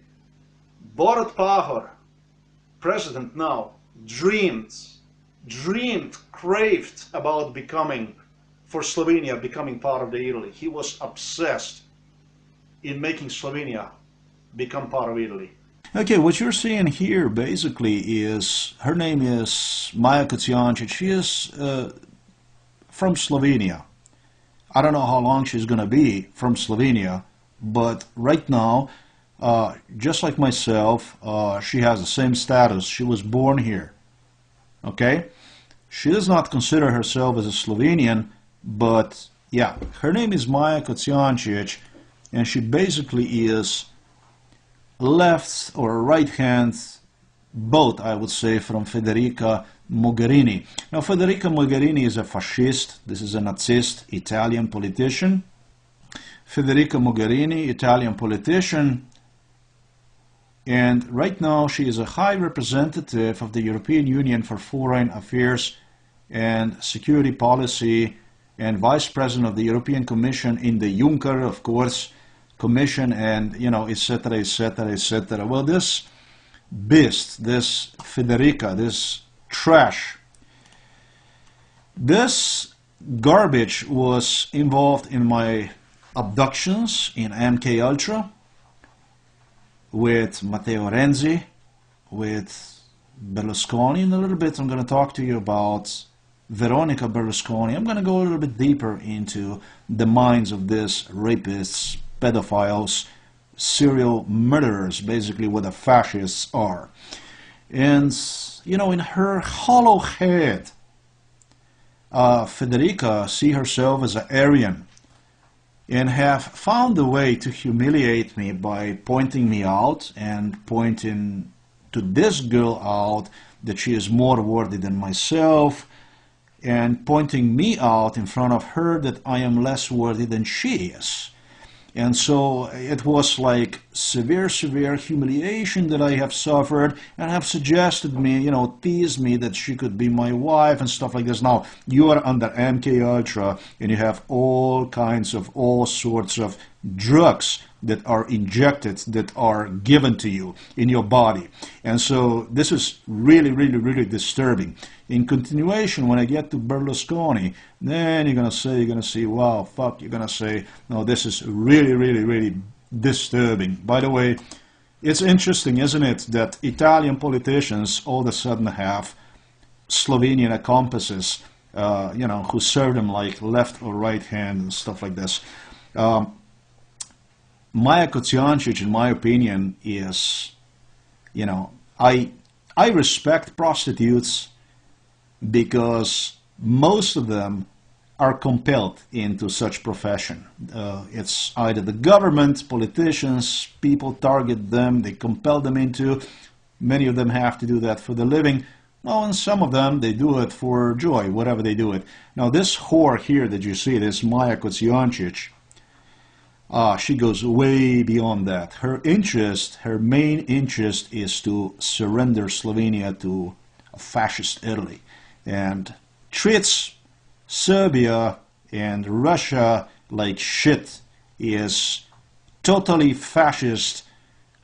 Borut Pahor, president now, dreamed, craved about becoming, for Slovenia, becoming part of the Italy. He was obsessed in making Slovenia become part of Italy. Okay, what you're seeing here basically is, her name is Maja Kocijancic. She is from Slovenia. I don't know how long she's going to be from Slovenia, but right now, just like myself, she has the same status. She was born here. Okay? She does not consider herself as a Slovenian, but yeah, her name is Maja Kocijancic, and she basically is left or right hand, both I would say, from Federica Margherini. Now Federica Margherini is a fascist, this is a Nazist Italian politician. Federica Margherini, Italian politician, and right now she is a high representative of the European Union for Foreign Affairs and Security Policy and Vice President of the European Commission in the Juncker, of course, Commission, and you know, etc., etc., etc. Well, this beast, this Federica, this trash, this garbage was involved in my abductions in MK Ultra with Matteo Renzi, with Berlusconi. In a little bit I'm going to talk to you about Veronica Berlusconi. I'm going to go a little bit deeper into the minds of these rapists, pedophiles, serial murderers, basically what the fascists are. And, you know, in her hollow head, Federica see herself as an Aryan and have found a way to humiliate me by pointing me out and pointing to this girl out that she is more worthy than myself, and pointing me out in front of her that I am less worthy than she is. And so it was like severe humiliation that I have suffered, and have suggested me, you know, teased me that she could be my wife and stuff like this. Now, you are under MK Ultra, and you have all sorts of drugs that are injected, that are given to you in your body. And so this is really disturbing. In continuation, when I get to Berlusconi, then you're gonna see, wow, fuck, you're gonna say, no, this is really disturbing. By the way, it's interesting, isn't it, that Italian politicians all of a sudden have Slovenian accomplices, you know, who serve them like left or right hand and stuff like this. Maja Kocijancic, in my opinion, is, you know, I respect prostitutes because most of them are compelled into such profession. It's either the government, politicians, people target them, they compel them into. Many of them have to do that for the living. Well, and some of them, they do it for joy, whatever they do it. Now, this whore here that you see, this Maja Kocijancic, she goes way beyond that. Her interest, her main interest, is to surrender Slovenia to a fascist Italy, and treats Serbia and Russia like shit, is totally fascist.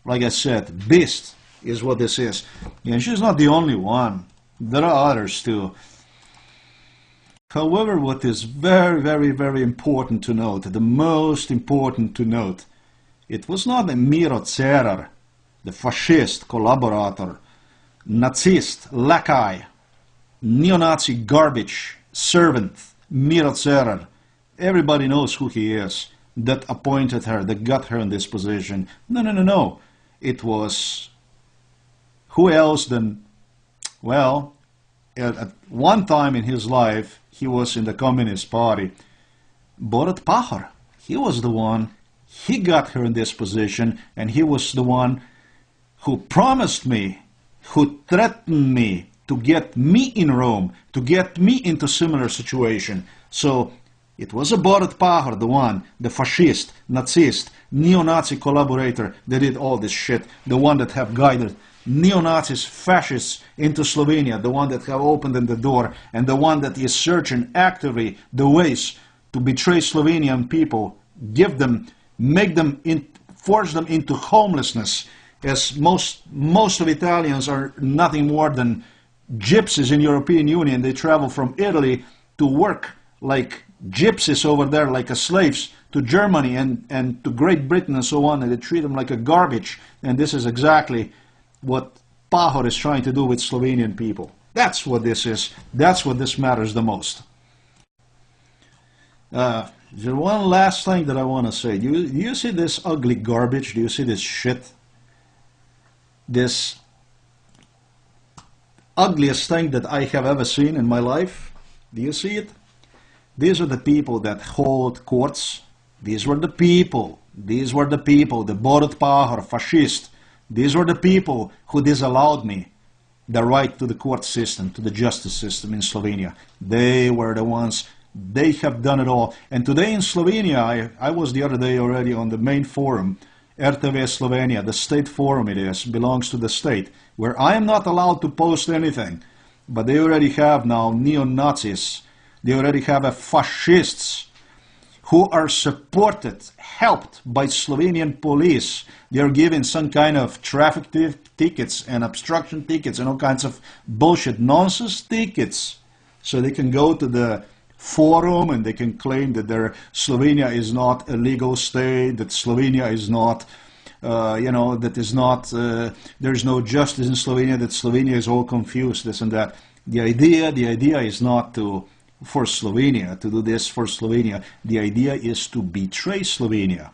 Like I said, beast is what this is. And she's not the only one. There are others too. However, what is very important to note, the most important to note, it was not a Miro Cerar, the fascist collaborator, Nazist, lackey, neo-Nazi garbage, servant, Mira Cerar. Everybody knows who he is, that appointed her, that got her in this position. No. It was who else than, well, at one time in his life, he was in the Communist Party. Borut Pahor, he was the one, he got her in this position, and he was the one who promised me, who threatened me to get me in Rome, to get me into similar situation. So, It was a Borut Pahor, the one, the fascist, Nazist, neo-Nazi collaborator that did all this shit, the one that have guided neo-Nazis, fascists into Slovenia, the one that have opened the door, and the one that is searching actively the ways to betray Slovenian people, give them, make them, force them into homelessness, as most of Italians are nothing more than gypsies in European Union. They travel from Italy to work like gypsies over there, like slaves, to Germany and to Great Britain and so on, and they treat them like a garbage. And this is exactly what Pahor is trying to do with Slovenian people. That's what this is. That's what this matters the most. There's one last thing that I want to say. Do you see this ugly garbage? Do you see this shit? This ugliest thing that I have ever seen in my life? Do you see it? These are the people that hold courts. These were the people. These were the people, the Borut Pahor, fascist. These were the people who disallowed me the right to the court system, to the justice system in Slovenia. They were the ones. They have done it all. And today in Slovenia, I was the other day already on the main forum, RTV Slovenia, the state forum it is, belongs to the state, where I am not allowed to post anything. But they already have now neo-Nazis. They already have fascists who are supported, helped by Slovenian police. They are given some kind of traffic tickets and obstruction tickets and all kinds of bullshit nonsense tickets. So they can go to the forum and they can claim that Slovenia is not a legal state, that Slovenia is not, that is not, there's no justice in Slovenia, that Slovenia is all confused, this and that. The idea is not for Slovenia, to do this for Slovenia. The idea is to betray Slovenia.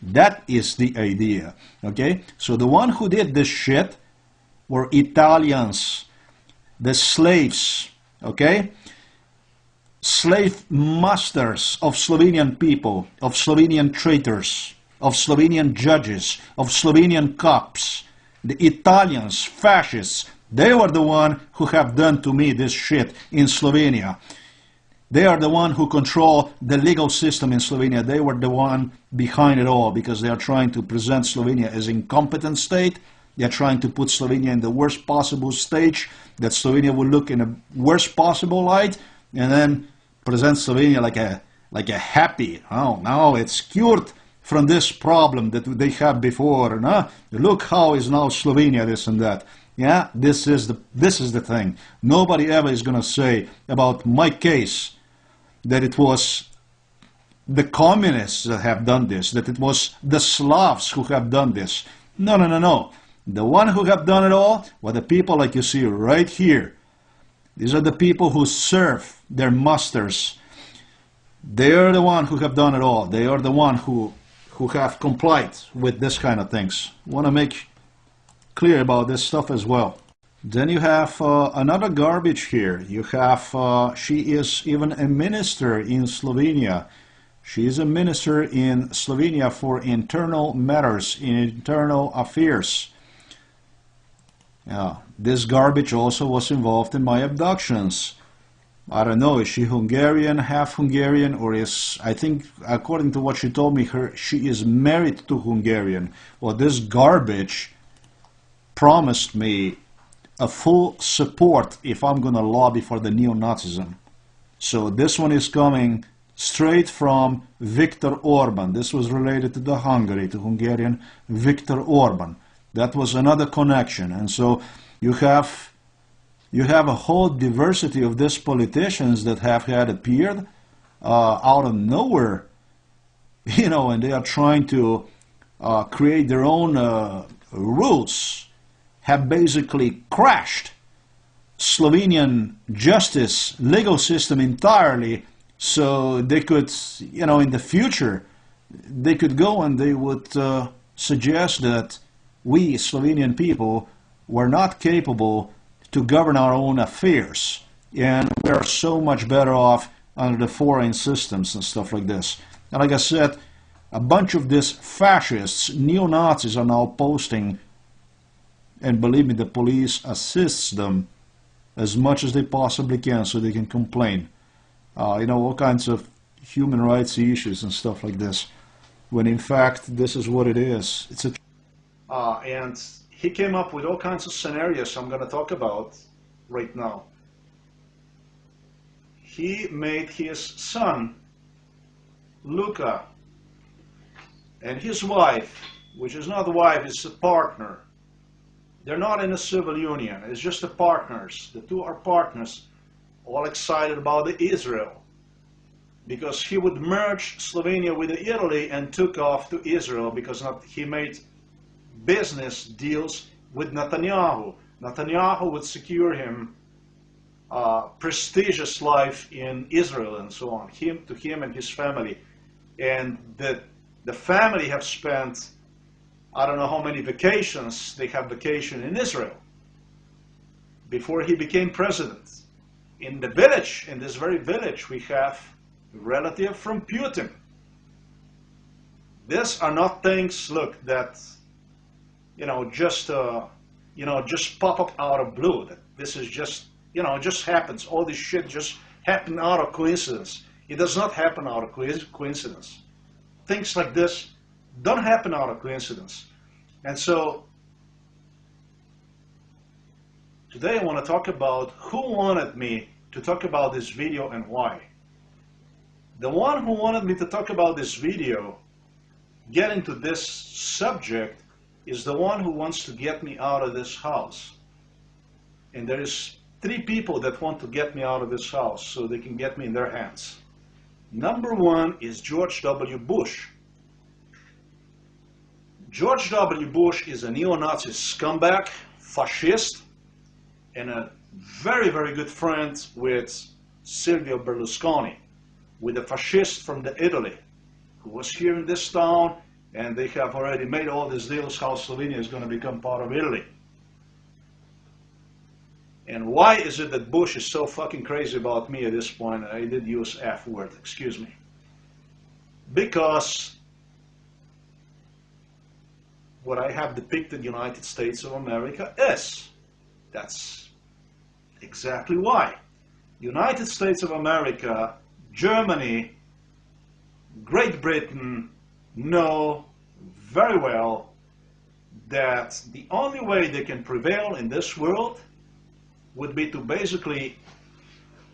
That is the idea, okay? So the one who did this shit were Italians, the slaves, okay? Slave masters of Slovenian people, of Slovenian traitors, of Slovenian judges, of Slovenian cops. The Italians, fascists, they were the one who have done to me this shit in Slovenia. They are the one who control the legal system in Slovenia. They were the one behind it all, because they are trying to present Slovenia as an incompetent state. They are trying to put Slovenia in the worst possible stage, that Slovenia will look in a worst possible light, and then present Slovenia like a happy, oh, now it's cured from this problem that they had before. No? Look how is now Slovenia, this and that. Yeah, this is the thing. Nobody ever is going to say about my case that it was the communists that have done this, that it was the Slavs who have done this. No, no, no, no. The one who have done it all were the people like you see right here. These are the people who serve their masters. They are the one who have done it all. They are the one who have complied with this kind of things. Want to make clear about this stuff as well. Then you have another garbage here. You have, she is even a minister in Slovenia. She is a minister in Slovenia for internal matters, in internal affairs. This garbage also was involved in my abductions. I don't know, is she Hungarian, half Hungarian, or is, I think, according to what she told me, she is married to Hungarian. Well, this garbage promised me a full support if I'm going to lobby for the neo-Nazism. So this one is coming straight from Viktor Orban. This was related to the Hungary, to Hungarian Viktor Orban. That was another connection. And so you have a whole diversity of these politicians that have had appeared out of nowhere, and they are trying to create their own rules, have basically crashed Slovenian justice legal system entirely, so they could, in the future, they could go and they would suggest that we Slovenian people were not capable to govern our own affairs, and we are so much better off under the foreign systems and stuff like this. And like I said, a bunch of these fascists, neo-Nazis, are now posting, and believe me, the police assists them as much as they possibly can so they can complain. All kinds of human rights issues and stuff like this, when in fact this is what it is. It's a and he came up with all kinds of scenarios I'm going to talk about right now. He made his son, Luca, and his wife, which is not a wife, it's a partner. They're not in a civil union, it's just the partners. The two are partners, all excited about Israel. Because he would merge Slovenia with Italy and took off to Israel because he made business deals with Netanyahu. Netanyahu would secure him prestigious life in Israel and so on, to him and his family. And the family have spent, I don't know how many vacations they have vacation in Israel before he became president. In the village, in this very village, we have a relative from Putin. These are not things, look, that, just pop up out of blue. That this is just, it just happens. All this shit just happened out of coincidence. It does not happen out of coincidence. Things like this don't happen out of coincidence. And so today I want to talk about who wanted me to talk about this video and why. The one who wanted me to talk about this video, get into this subject, is the one who wants to get me out of this house. And there is 3 people that want to get me out of this house so they can get me in their hands. Number 1 is George W. Bush. George W. Bush is a neo-Nazi scumbag, fascist, and a very, very good friend with Silvio Berlusconi, with a fascist from Italy, who was here in this town, and they have already made all these deals how Slovenia is going to become part of Italy. And why is it that Bush is so fucking crazy about me at this point? I did use F word, excuse me. Because what I have depicted United States of America is. That's exactly why. United States of America, Germany, Great Britain know very well that the only way they can prevail in this world would be to basically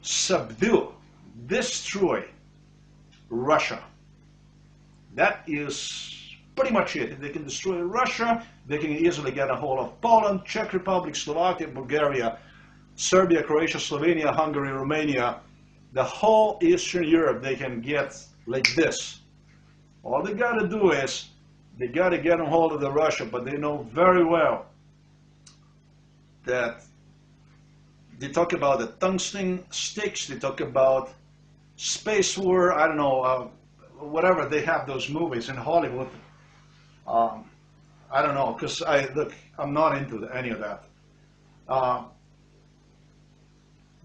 subdue, destroy Russia. That is pretty much it. If they can destroy Russia, they can easily get a hold of Poland, Czech Republic, Slovakia, Bulgaria, Serbia, Croatia, Slovenia, Hungary, Romania, the whole Eastern Europe they can get like this. All they got to do is, they got to get a hold of the Russia, but they know very well that they talk about the tungsten sticks, they talk about space war, I don't know, whatever, they have those movies in Hollywood. I don't know, because I'm not into any of that.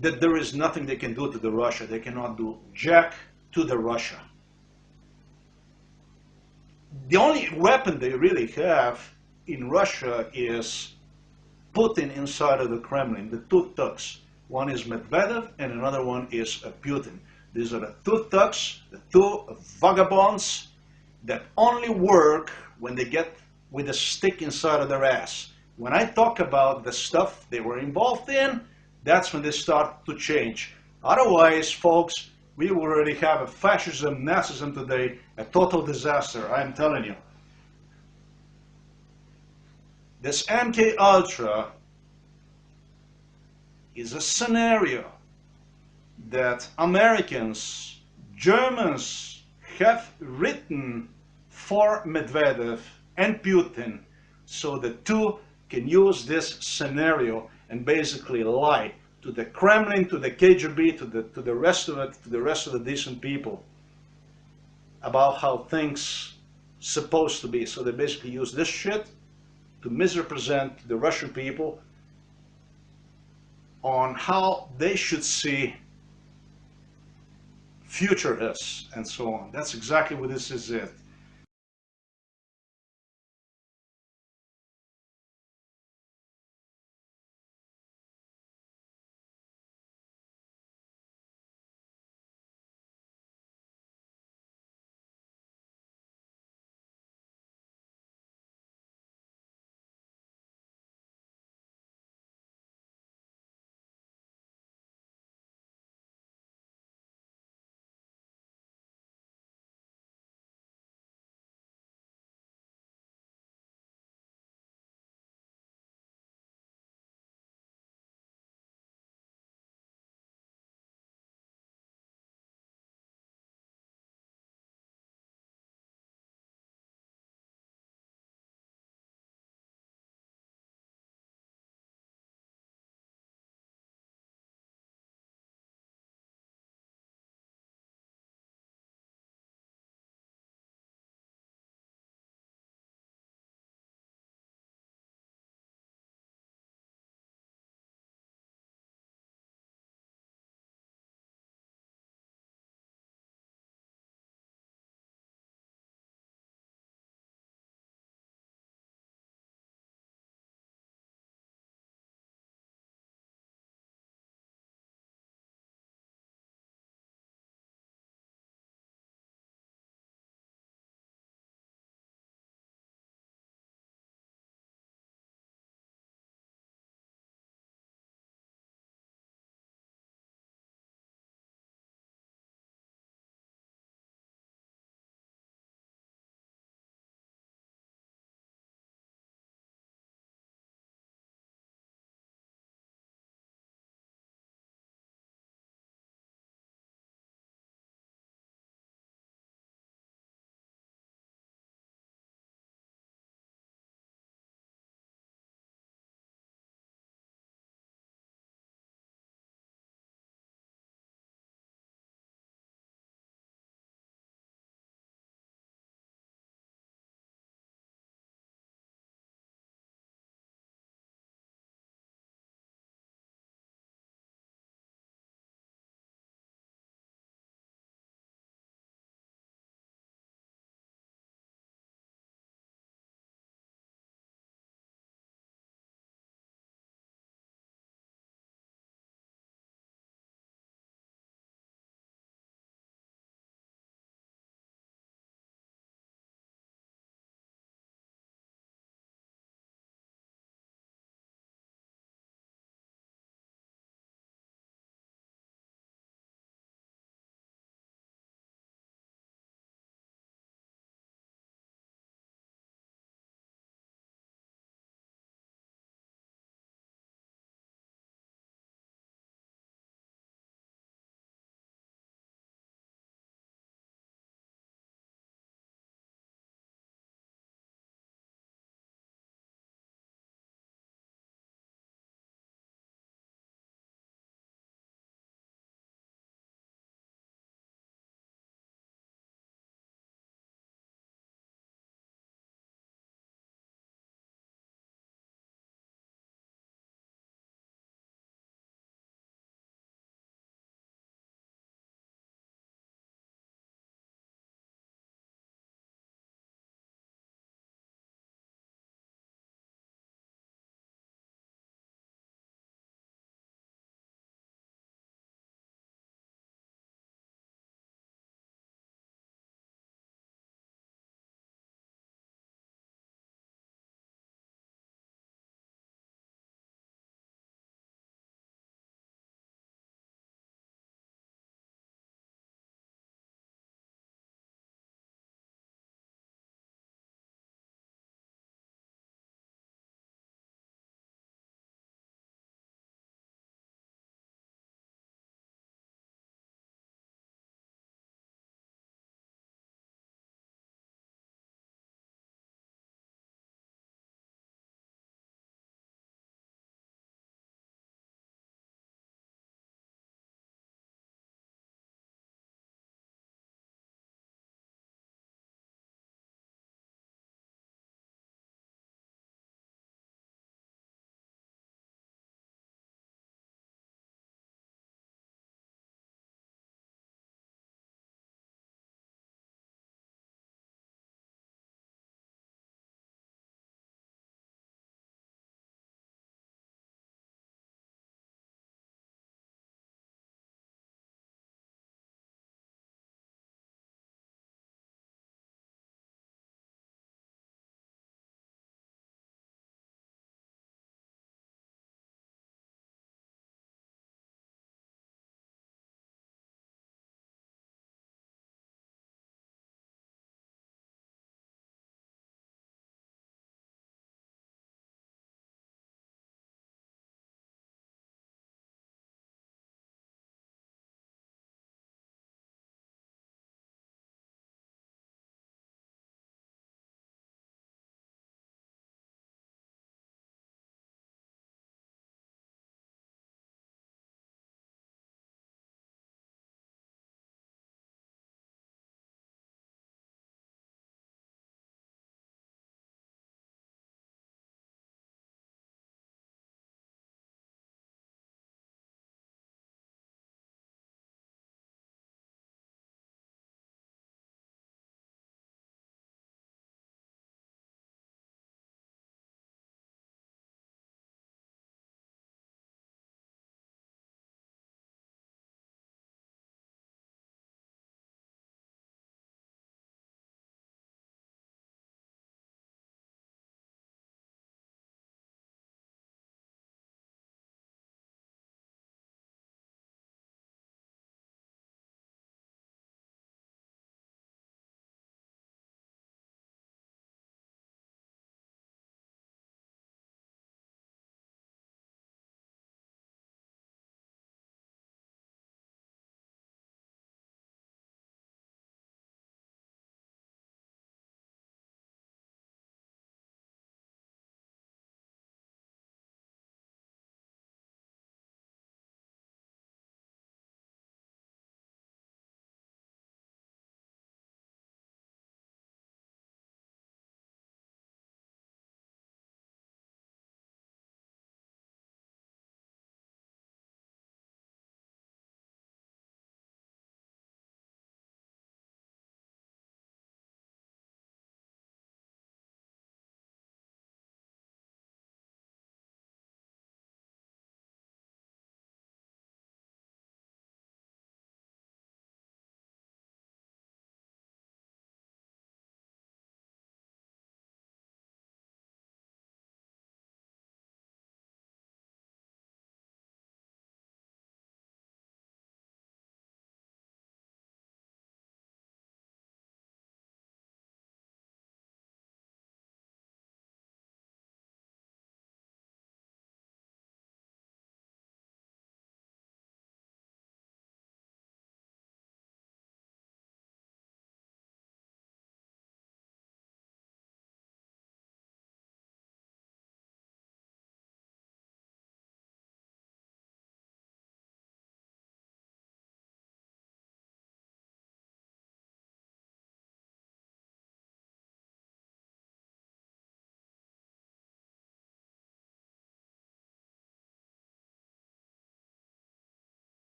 That there is nothing they can do to the Russia. They cannot do jack to the Russia. The only weapon they really have in Russia is Putin inside of the Kremlin, the two thugs. One is Medvedev and another one is Putin. These are the two thugs, the two vagabonds that only work when they get with a stick inside of their ass. When I talk about the stuff they were involved in, that's when they start to change. Otherwise, folks, we already have a fascism, Nazism today, a total disaster, I'm telling you. This MK Ultra is a scenario that Americans, Germans have written for Medvedev and Putin, so the two can use this scenario and basically lie to the Kremlin, to the KGB, to the rest of it, to the rest of the decent people about how things supposed to be. So they basically use this shit to misrepresent the Russian people on how they should see future is and so on. That's exactly what this is it.